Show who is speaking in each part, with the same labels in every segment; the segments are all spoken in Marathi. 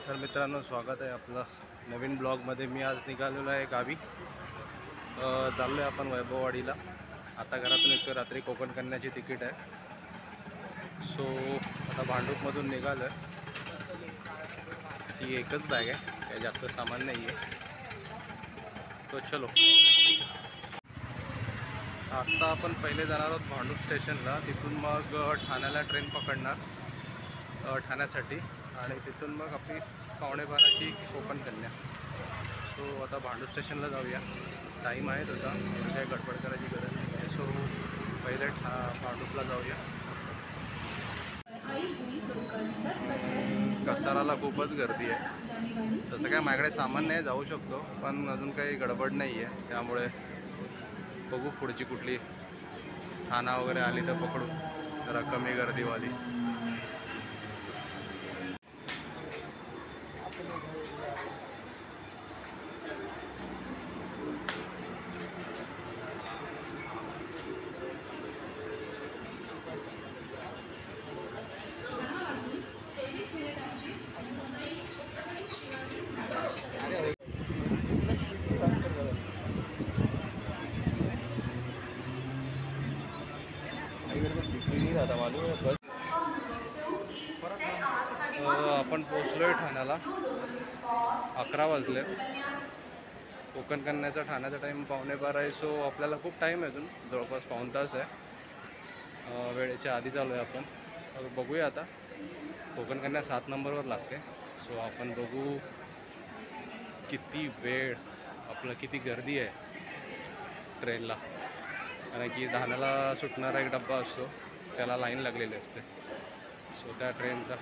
Speaker 1: तर मित्रांनो, स्वागत आहे आपलं नवीन ब्लॉगमध्ये। मी आज निघालेलो आहे गावी। चाललो आहे आपण वैभववाडीला। आता घरातून निघतो, रात्री कोकण कन्याची तिकीट आहे। सो आता भांडूपमधून निघालो आहे। ती एकच बॅग आहे, काही जास्त सामान नाही आहे। तो चलो, आता आपण पहिले जाणार आहोत भांडूप स्टेशनला। तिथून मग ठाण्याला ट्रेन पकडणार ठाण्यासाठी, आणि तिथून मग आपली 11:15ची कोकण कन्या। सो आता भांडूप स्टेशनला जाऊया। टाईम आहे तसा, काही गडबड करायची गरज नाही आहे। सो पहिले भांडूपला जाऊया। कसाराला खूपच गर्दी आहे। तसं काय माझ्याकडे सामान नाही, जाऊ शकतो, पण अजून काही गडबड नाही आहे। त्यामुळे बघू पुढची कुठली ठाणा वगैरे आली तर पकडू, जरा कमी गर्दीवाली। आपण पोचलोय ठाण्याला, 11 वाजले। कोकण कन्याचा ठाण्याचा टाईम 11:15 आहे। सो आपल्याला खूप टाईम आहे, अजून जवळपास पाऊण तास आहे। वेळेच्या आधी चालू आहे आपण। बघूया आता, कोकण कन्या 7 नंबरवर लागते। सो आपण बघू किती वेळ, आपलं किती गर्दी आहे ट्रेनला। कारण की 10ला सुटणारा एक डब्बा असतो, त्याला लाईन लागलेली असते। सो त्या ट्रेनचा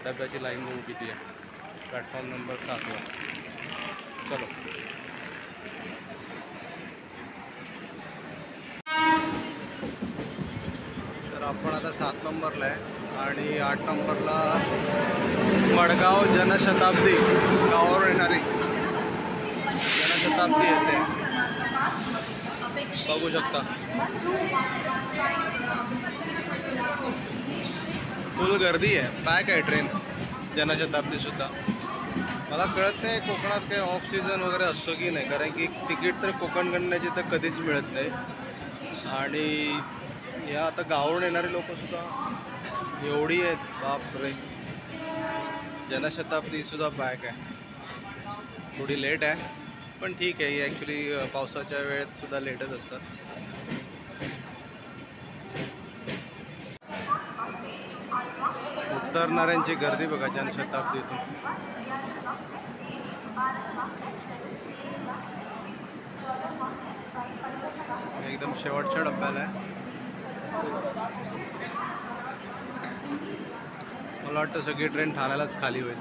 Speaker 1: डब्याची लाईन बघू किती आहे। प्लॅटफॉर्म नंबर 7वर। चलो, तर आपण आता 7 नंबरला आहे, आणि 8 नंबरला मडगाव जनशताब्दी, गावावर येणारी जनशताब्दी येते, बघू शकता। फुल गर्दी आहे, पॅक आहे ट्रेन जनशताब्दी सुद्धा। मला कळत नाही कोकणात काही ऑफ सीझन वगैरे असतो की नाही, कारण की तिकीट तर कोकण कन्याची तर कधीच मिळत नाही। आणि या आता गावावरून येणारी लोकंसुद्धा एवढी आहेत, बापरे। जनशताब्दी सुद्धा पॅक आहे। थोडी लेट आहे, पण ठीक आहे। ॲक्च्युली पावसाच्या वेळेत सुद्धा लेटच असतात। उतरणाऱ्यांची गर्दी बघा जनशताब्दीतून। एकदम शेवटच्या डब्याला आहे। मला वाटतं सगळी ट्रेन ठाण्यालाच खाली होईल।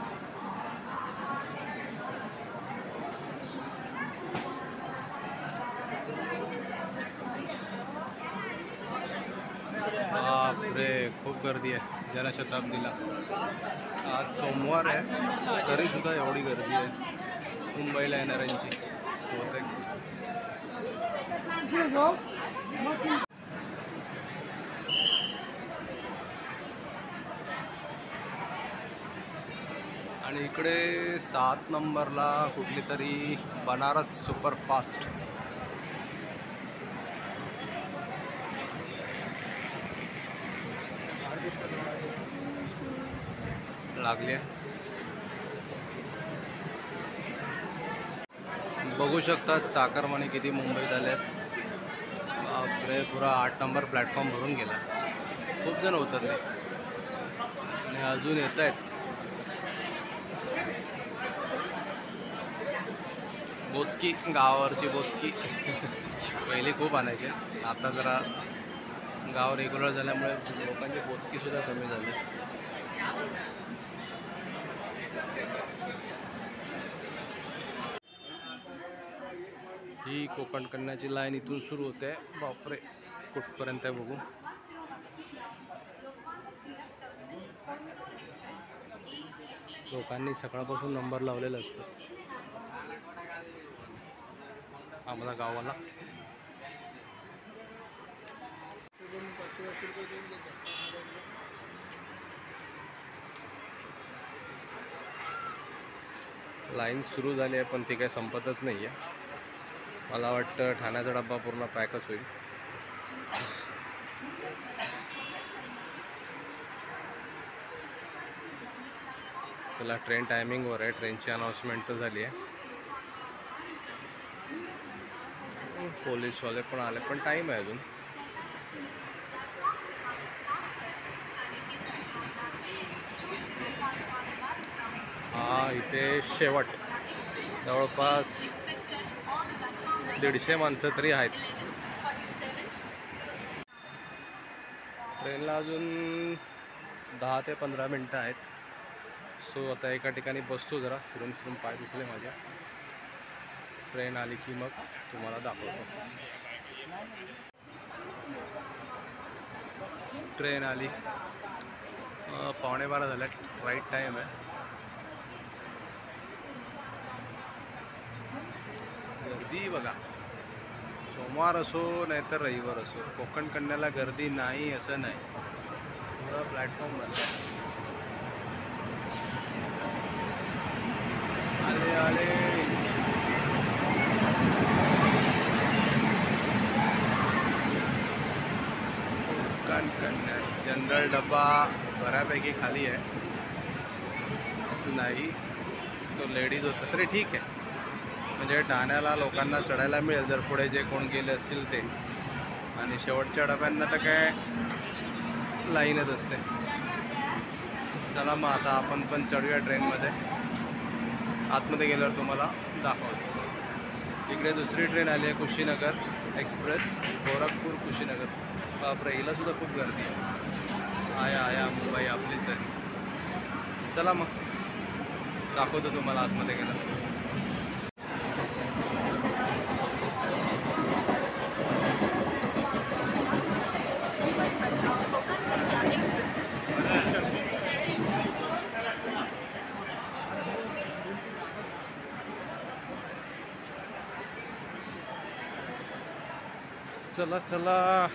Speaker 1: बापरे, खूप गर्दी आहे जनशताब्दीला। आज सोमवार आहे, तरी सुद्धा एवढी गर्दी आहे मुंबईला येणाऱ्यांची बहुतेक। आणि इकडे 7 नंबरला कुठली तरी बनारस सुपरफास्ट लागली आहे। बघू शकता चाकरमानी किती मुंबईत आले। बापरे, पुरा 8 नंबर प्लॅटफॉर्म भरून गेला। खूप जण उतरले आणि अजून येत आहेत। बोचकी, गावावरची बोचकी पहिले खूप आणायचे, आता जरा गाव रेग्युलर झाल्यामुळे लोकांची बोचकी सुद्धा कमी झाली। ही कोकण कन्याची लाईन इथून सुरू होते। बापरे, कुठपर्यंत आहे बघू। लोकांनी सकाळपासून नंबर लावलेले असतात आम्हाला गावाला। लाईन सुरू झाली आहे पण ती काही संपतच नाही आहे. मला वाटतं ठाण्याचा डब्बा पूर्ण पॅकच होईल. चला, ट्रेन टायमिंगवर आहे. ट्रेनची अनाउन्समेंट तर झाली आहे. पोलीसवाले पण आले पण टाईम आहे अजून. हा, इथे शेवट जवळपास 150 माणसं तरी आहेत. ट्रेनला अजून 10 ते 15 मिनटं आहेत. सो आता एका ठिकाणी बसतो, जरा फिरून फिरून पाय दुखले माझ्या. ट्रेन आली की मग तुम्हाला दाखवतो. ट्रेन आली, 11:15 झाल्या. राईट टाईम आहे. गर्दी बघा, सोमवार असो नाहीतर रविवार असो, कोकण कन्याला गर्दी नाही असं नाही. पुरा प्लॅटफॉर्म भरला. आले आले. कोकण कन्या जनरल डब्बा बऱ्यापैकी खाली आहे. नाही, तो लेडीज होता तरी ठीक आहे. म्हणजे ठाण्याला लोकांना चढायला मिळेल जर पुढे जे कोण गेले असतील ते. आणि शेवटच्या डब्यांना तर काय लाईनच असते. चला मग आता आपण पण चढूया ट्रेनमध्ये. आतमध्ये गेल्यावर तुम्हाला दाखवतो. इकडे दुसरी ट्रेन आली आहे, कुशीनगर एक्सप्रेस, गोरखपूर कुशीनगर. बापरे, हिला सुद्धा खूप गर्दी आहे. आया मुंबई आपलीच आहे. चला मग दाखवतो तुम्हाला आतमध्ये गेलं. चला चला,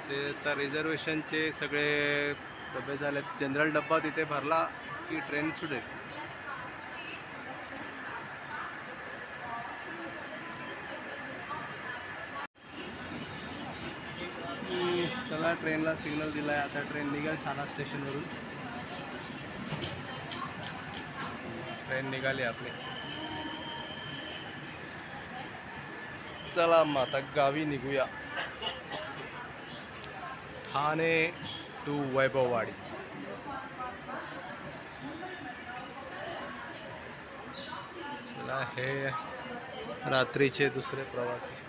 Speaker 1: तिथे आता रिझर्वेशनचे सगळे डबे झालेत. जनरल डब्बा तिथे भरला की ट्रेन सुटेल. चला, ट्रेनला सिग्नल दिला आहे. आता ट्रेन निघेल ठाणा स्टेशनवरून. ट्रेन निघाली आपली. चला मग आता गावी निघूया. ठाणे टू वैभववाडी. चला, हे रात्रीचे दुसरे प्रवासी.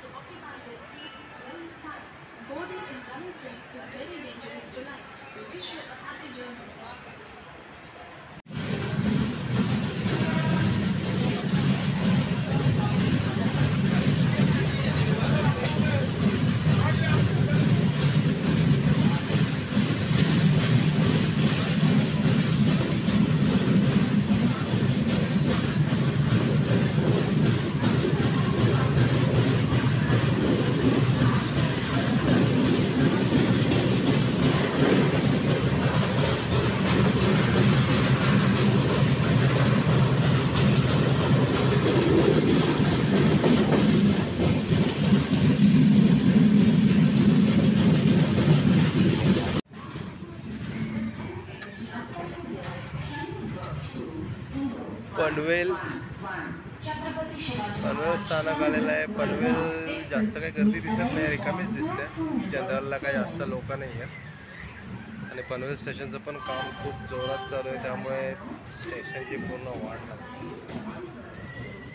Speaker 1: पनवेल स्थानक आलेलं आहे. पनवेल जास्त काही गर्दी दिसत नाही, रिकामीच दिसते. जनरलला काही जास्त लोक नाही आहेत. आणि पनवेल स्टेशनचं पण काम खूप जोरात चालू आहे, त्यामुळे स्टेशनची पूर्ण वाट लागते.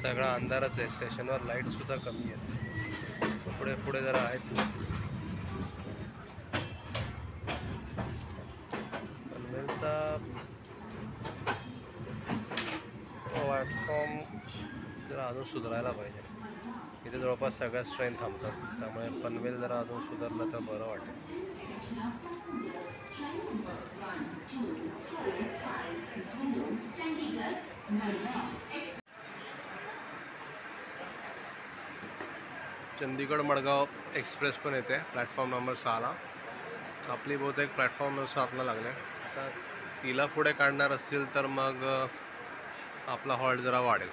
Speaker 1: सगळा अंधारच आहे, स्टेशनवर लाईट सुद्धा कमी आहेत. पुढे पुढे जरा आहेत. पनवेलचा प्लॅटफॉर्म जरा अजून सुधारायला पाहिजे. इथे जवळपास सगळ्याच ट्रेन थांबतात, त्यामुळे पनवेल जरा अजून सुधारलं तर बरं वाटेल. चंदीगड मडगाव एक्सप्रेस पण येते प्लॅटफॉर्म नंबर 6ला. आपली बहुतेक प्लॅटफॉर्म नंबर 7ला लागले. आता तिला पुढे काढणार असतील तर मग आपला हॉल्ट जरा वाढेल.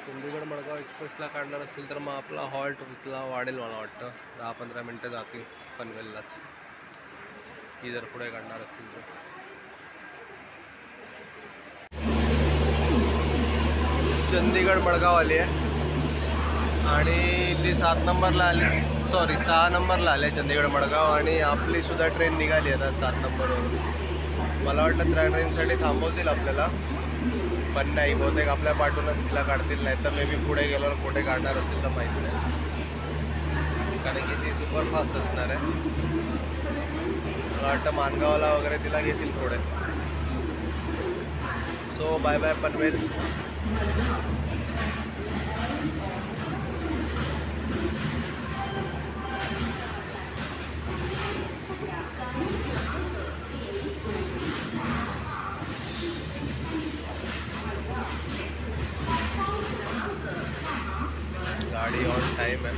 Speaker 1: चंदीगड मडगाव एक्सप्रेसला काढणार असेल तर मग आपला हॉल्ट इथला वाढेल. मला वाटतं 10-15 मिनटं जातील पनवेललाच, ती जर पुढे काढणार असतील तर. चंदीगड मडगाव आली आहे आणि ती 7 नंबरला आली, सॉरी 6 नंबरला आले चंदीगड मडगाव. आणि आपली सुद्धा ट्रेन निघाली आता 7 नंबरवरून. मला वाटलं त्या ट्रेनसाठी थांबवतील आपल्याला, पण नाही, बहुतेक आपल्या पाठवूनच तिला काढतील. नाही तर मे बी पुढे गेल्यावर कुठे काढणार असेल तर माहिती नाही, कारण की ती सुपरफास्ट असणार आहे. मला वाटतं मानगावला वगैरे तिला घेतील पुढे. So bye bye Panvel. गाड़ी ऑन टाइम है.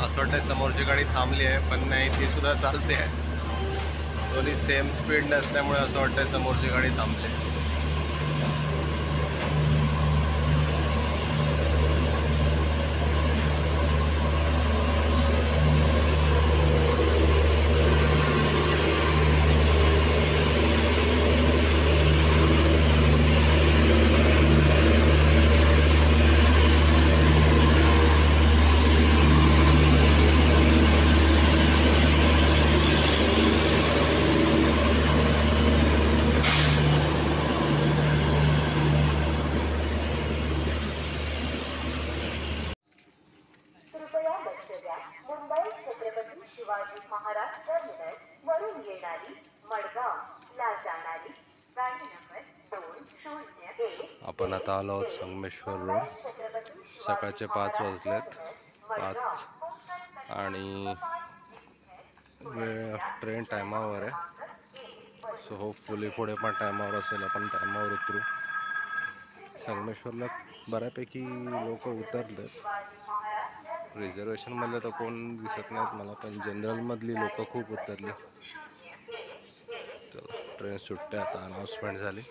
Speaker 1: असं वाटतं समोरची गाडी थांबली आहे, पण नाही, ती सुद्धा चालते आहे. दोन्ही सेम स्पीड नसल्यामुळे असं वाटतं समोरची गाडी थांबली.
Speaker 2: मुंबई छत्रपती शिवाजी महाराज टर्मिनस वरून येणारी मडगावला जाणारी गाडी नंबर 201.
Speaker 1: आपण आता आलो आहोत संगमेश्वर रोड. सकाळचे 5 वाजलेत, 5 आणि ट्रेन टायमावर आहे. सो होपफुली पुढे पण टायमावर असेल, आपण टायमावर उतरू. संगमेश्वरला बऱ्यापैकी लोक उतरलेत. रिझर्वेशनमधले तर कोण दिसत नाहीत मला, पण जनरलमधली लोक खूप उतरली. चला, ट्रेन सुटते आता. अनाउन्समेंट झाली.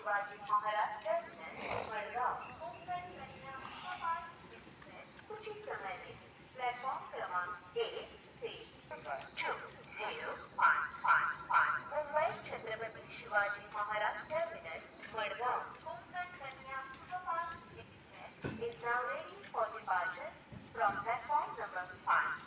Speaker 2: Mumbai Chhatrapati Shivaji Maharaj terminus Madgaon Konkan Kanya superfast express is now ready for departure from platform number 5.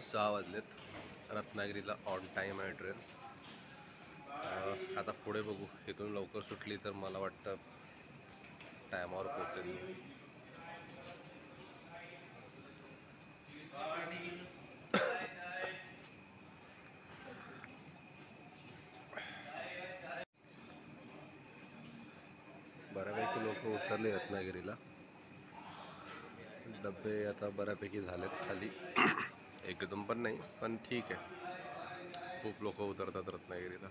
Speaker 1: सहा वाजलेत. रत्नागिरीला ऑन टाईम आहे ट्रेन. आता पुढे बघू, इथून लवकर सुटली तर मला वाटतं टायमावर पोहोचेल. बऱ्यापैकी लोक उतरले रत्नागिरीला. डबे आता बऱ्यापैकी झालेत खाली. एकदम पण नाही, पण ठीक आहे. खूप लोक उतरतात रत्नागिरीला.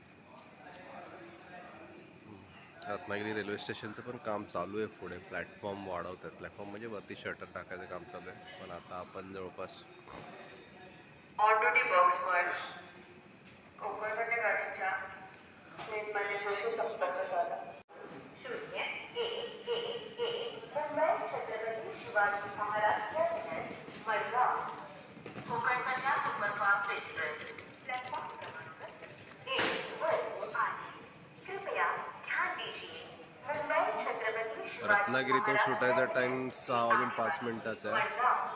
Speaker 1: रत्नागिरी रेल्वे स्टेशनचं पण काम चालू आहे. पुढे प्लॅटफॉर्म वाढवतात. प्लॅटफॉर्म म्हणजे वरती शटर टाकायचं काम चालू आहे. पण आता आपण जवळपास
Speaker 2: ऑन ड्युटी बॉक्सवर कोकणच्या गाडीच्या ट्रेनमध्ये जोशी संपर्क झाला. 0111 मुंबई छत्रपती शिवाजी महाराज टर्मिनस मडगाव कोकणच्या सुपरफास्ट एक्सप्रेस प्लॅटफॉर्म क्रमांक 1 वर आहे. कृपया ध्यान दीजिए मुंबई छत्रपती शिवाजी
Speaker 1: रत्नागिरीतून सुटायचा टाईम 6:05 आहे.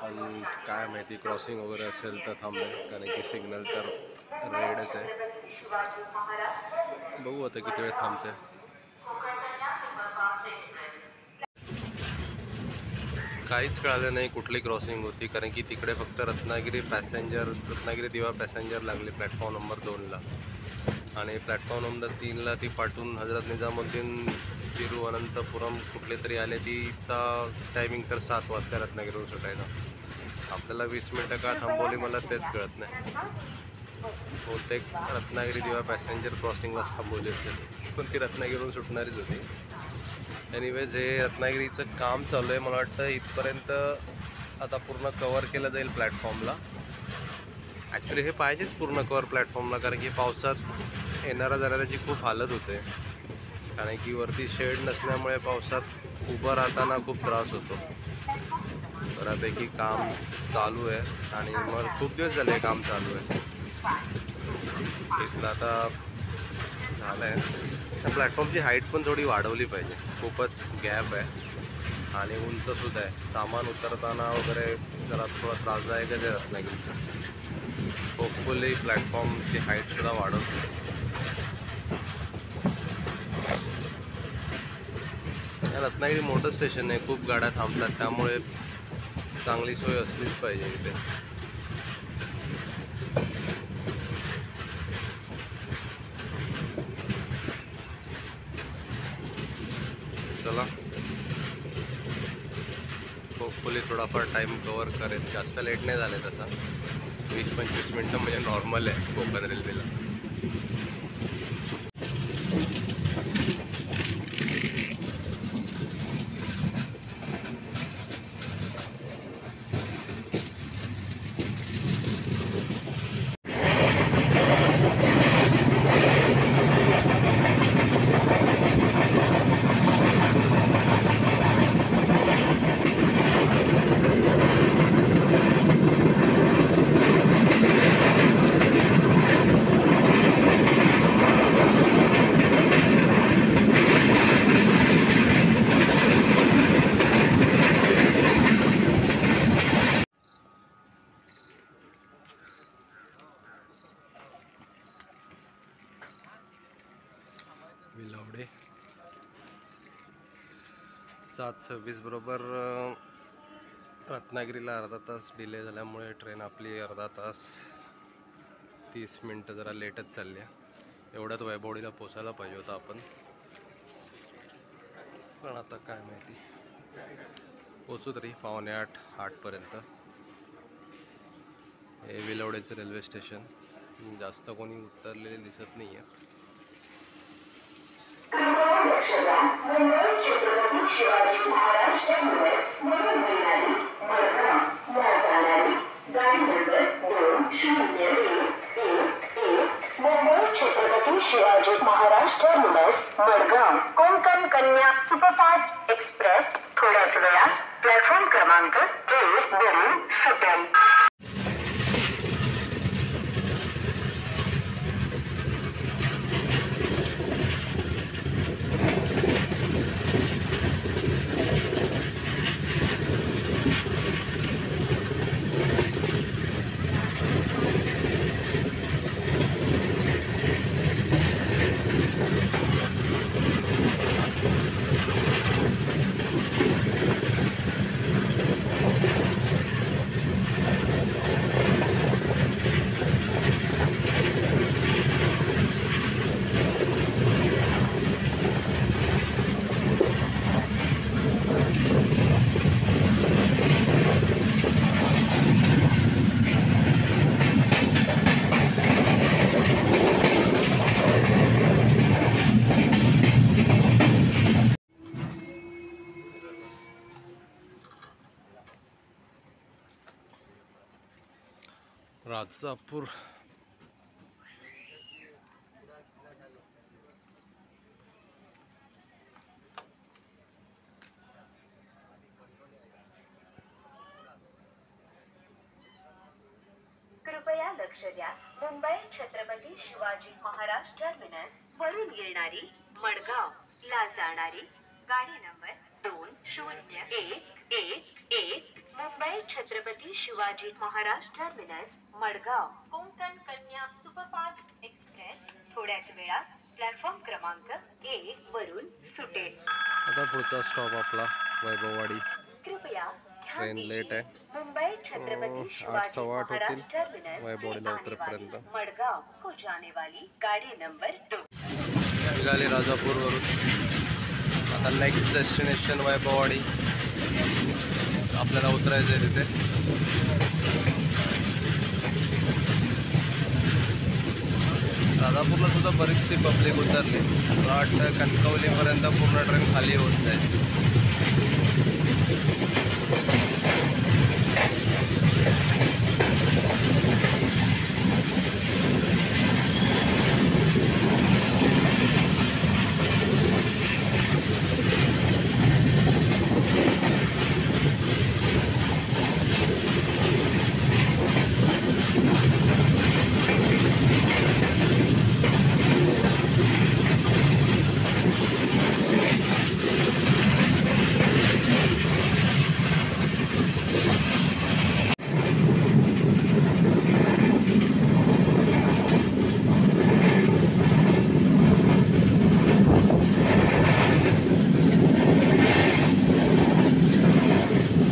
Speaker 1: पण काय माहिती क्रॉसिंग वगैरे असेल तर थांबेल, कारण की सिग्नल तर रेडच आहे. बघू आता किती वेळ थांबते. काहीच कळालं नाही कुठली क्रॉसिंग होती, कारण की तिकडे फक्त रत्नागिरी दिवा पॅसेंजर लागली प्लॅटफॉर्म नंबर 2ला. आणि प्लॅटफॉर्म नंबर 3ला ती पाठवून हजरत निजामुद्दीन तिरुवनंतपुरम कुठले तरी आले. तिचा टायमिंग तर 7 वाजता रत्नागिरीवरून सुटायचा. आपल्याला 20 मिनटं का थांबवली मला तेच कळत नाही. बहुतेक रत्नागिरी दिवा पॅसेंजर क्रॉसिंगलाच थांबवली असेल, पण ती रत्नागिरीवरून सुटणारीच होती. एनिवेज हे रत्नागिरीचं काम चालू आहे. मला वाटतं इथपर्यंत आता पूर्ण कवर केलं जाईल प्लॅटफॉर्मला. ॲक्च्युली हे पाहिजेच पूर्ण कवर प्लॅटफॉर्मला, कारण की पावसात येणाऱ्या जाणाऱ्याची खूप हालत होते. कारण की वरती शेड नसल्यामुळे पावसात उभं राहताना खूप त्रास होतो. बऱ्यापैकी काम चालू आहे आणि मग खूप दिवस झाले काम चालू आहे. इथलं आता झालं आहे. त्या प्लॅटफॉर्मची हाईट पण थोडी वाढवली पाहिजे. खूपच गॅप आहे आणि उंचसुद्धा आहे. सामान उतरताना वगैरे जरा थोडा त्रासदायक आहे रत्नागिरीचं. होपफुली प्लॅटफॉर्मची हाईटसुद्धा वाढवतो. रत्नागिरी मोठं स्टेशन आहे, खूप गाड्या थांबतात, त्यामुळे चांगली सोय असलीच पाहिजे इथे. चला, होपफुली थोडाफार टाईम कवर करेल. जास्त लेट नाही झाले तसा. 20-25 मिनटं म्हणजे नॉर्मल आहे कोकण रेल्वेला. विलावडे 7:26 बरोबर. रत्नागिरीला अर्धा तास डिले झाल्यामुळे ट्रेन आपली अर्धा तास 30 मिनटं जरा लेटच चालली आहे. एवढ्यात वैभवडीला पोचायला पाहिजे होतं आपण, पण आता काय माहिती. पोचू तरी 7:45-8पर्यंत. हे विलावडेचं रेल्वे स्टेशन. जास्त कोणी उतरलेले दिसत नाही आहे.
Speaker 2: मुंबई छत्रपती शिवाजी महाराज टर्मिनस म्हणून मिळणारी मडगाव जाणारी गाडी number 2011 Mumbai Chhatrapati Shivaji Maharaj terminus Madgaon Konkan Kanya superfast express थोड्याच वेळात प्लॅटफॉर्म क्रमांक 1 वरून सुटेल.
Speaker 1: राजापूर
Speaker 2: कृपया लक्ष द्या. मुंबई छत्रपती शिवाजी महाराज टर्मिनस वरून येणारी मडगाव ला जाणारी गाडी number 2011 Mumbai Chhatrapati Shivaji Maharaj terminus Madgaon Konkan Kanya superfast express थोड्याच वेळात प्लॅटफॉर्म क्रमांक 1 वरून सुटेल.
Speaker 1: आता पुढचा स्टॉप आपला वैभववाडी.
Speaker 2: कृपया
Speaker 1: ट्रेन लेट आहे.
Speaker 2: मुंबई छत्रपती
Speaker 1: 8:15
Speaker 2: शिवाजी
Speaker 1: होतील
Speaker 2: महाराज टर्मिनस
Speaker 1: वैभववाडीला उतरेपर्यंत.
Speaker 2: मडगाव को जाने वाली गाडी नंबर 2.
Speaker 1: निघाले राजापूरवरून. आता नेक्स्ट डेस्टिनेशन वैभववाडी. आपल्याला उतरायचं आहे तिथे. राजापूरला सुद्धा बरीचशी पब्लिक उतरली. मला वाटतं कणकवलीपर्यंत पूर्ण ट्रेन खाली होत जाईल.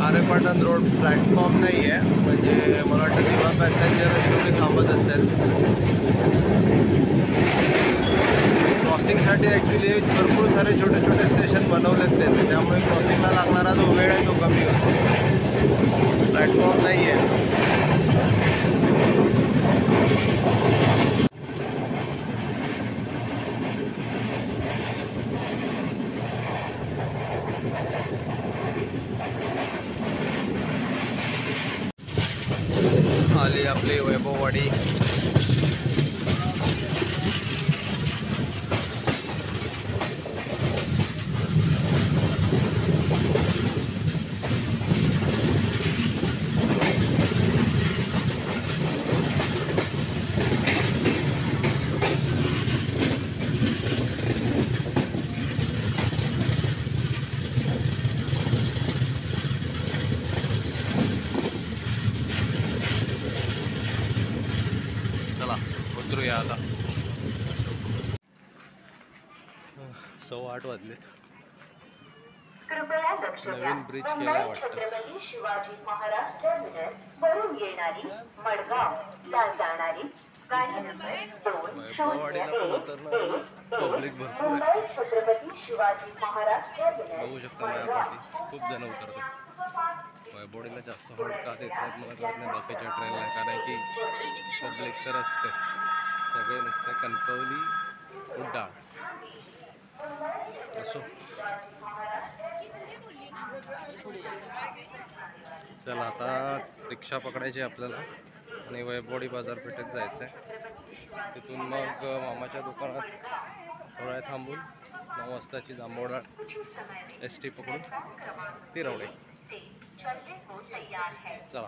Speaker 1: आरेपाटण रोड प्लॅटफॉर्म नाही आहे, म्हणजे मला वाटतं तेव्हा पॅसेंजरच तुम्ही थांबत असेल. क्रॉसिंगसाठी ॲक्च्युली भरपूर सारे छोटे छोटे स्टेशन बनवलेत त्यांनी, त्यामुळे क्रॉसिंगला लागणारा जो वेळ आहे तो कमी होतो. प्लॅटफॉर्म नाही आहे. आली आपली वैभववाडी. चला उतरूया आता. 8:15 वाजलेत.
Speaker 2: कृपया लक्ष द्या.
Speaker 1: नवीन ब्रिज केलाय
Speaker 2: मुंबई
Speaker 1: वाटतं.
Speaker 2: छत्रपती शिवाजी महाराज टर्मिनस वरून येणारी मडगाव ला जाणारी गाडी नंबर
Speaker 1: वैभववाडीला पण उतरणार पब्लिक भरपूर आहे.
Speaker 2: मुंबई छत्रपती शिवाजी महाराज टर्मिनस
Speaker 1: बघू शकता माझ्यापाठी खूप जण उतरतात. वैभववाडीला जास्त हॉल्ट का देत नाहीत मला कळत नाही बाकीच्या ट्रेनला, कारण की पब्लिक तर असते. सगळे नसते. कणकवली उड्डाण असो. चला आता रिक्षा पकडायची आपल्याला आणि वैभववाडी बाजारपेठेत जायचं आहे. तिथून मग मामाच्या दुकानात थोडा वेळ थांबून 9 वाजताची जांभवडा ST पकडून तिरवडे. चला.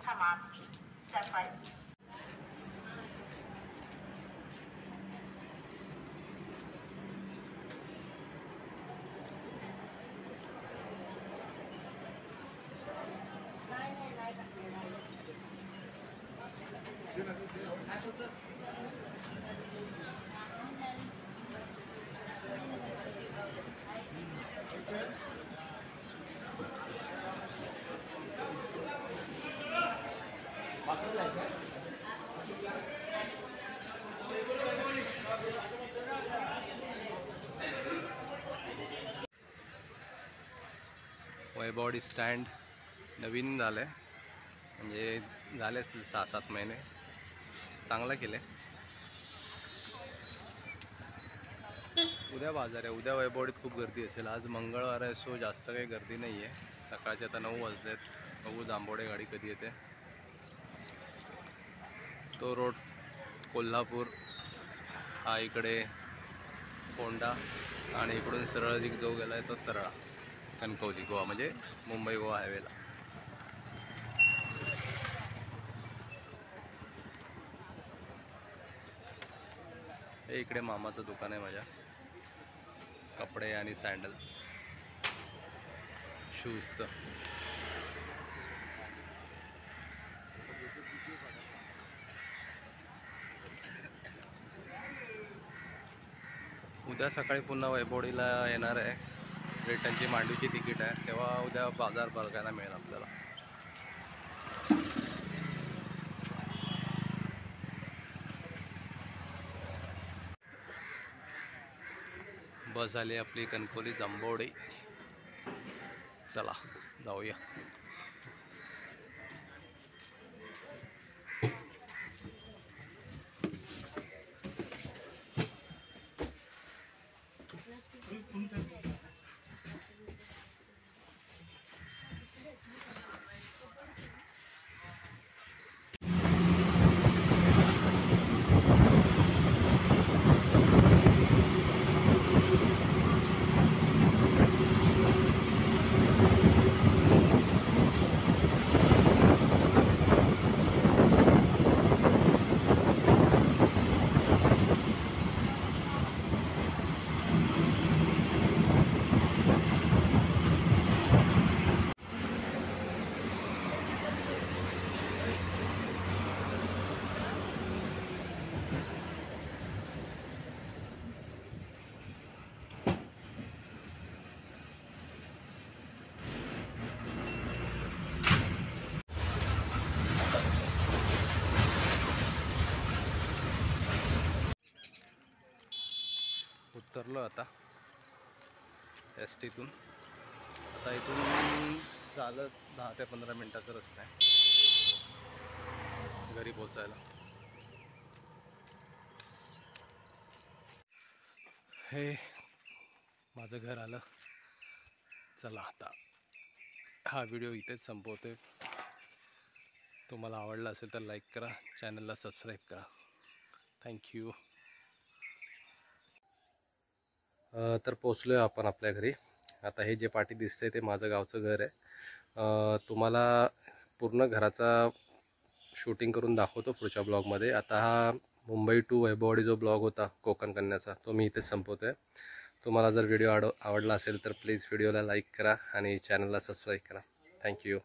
Speaker 1: वैभववाडी स्टँड नवीन झालं आहे, म्हणजे झाले असतील 6-7 महिने. चांगलं केलं आहे. उद्या बाजार आहे. उद्या वैभववाडीत खूप गर्दी असेल. आज मंगळवार आहे, सो जास्त काही गर्दी नाही आहे. सकाळचे आता 9 वाजलेत. बघू जांभवडे गाडी कधी येते. तो रोड कोल्हापूर, हा इकडे फोंडा आणि इकडून सरळ जो गेला आहे तो तरळा, कणकवली गोवा, म्हणजे मुंबई गोवा हायवेला. हे इकडे मामाचं दुकान आहे माझ्या, कपडे आणि सँडल शूजचं. उद्या सकाळी पुन्हा वैभवडीला येणार आहे, रिटर्नची मांडवीची तिकीट आहे, तेव्हा उद्या बाजार बघायला मिळेल आपल्याला. बस आली आपली कणकवली जांभवडी. चला जाऊया. उतरलो आता एस टीतून. आता इथून चालत 10 ते 15 मिनटाचा रस्ता आहे घरी पोचायला. हे माझं घर आलं. चला आता हा व्हिडिओ इथेच संपवतोय. तुम्हाला आवडला असेल तर लाईक करा, चॅनलला सबस्क्राईब करा. थँक्यू. तर पोचलो आहे आपण आपल्या घरी. आता हे जे पाठी दिसतंय ते माझं गावचं घर आहे. तुम्हाला पूर्ण घराचा शूटिंग करून दाखवतो पुढच्या ब्लॉगमध्ये. आता हा मुंबई टू वैभववाडी जो ब्लॉग होता कोकण कन्याचा, तो मी इथेच संपवतो आहे. तुम्हाला जर व्हिडिओ आवडला असेल तर प्लीज व्हिडिओला लाईक करा आणि चॅनलला सबस्क्राईब करा. थँक्यू.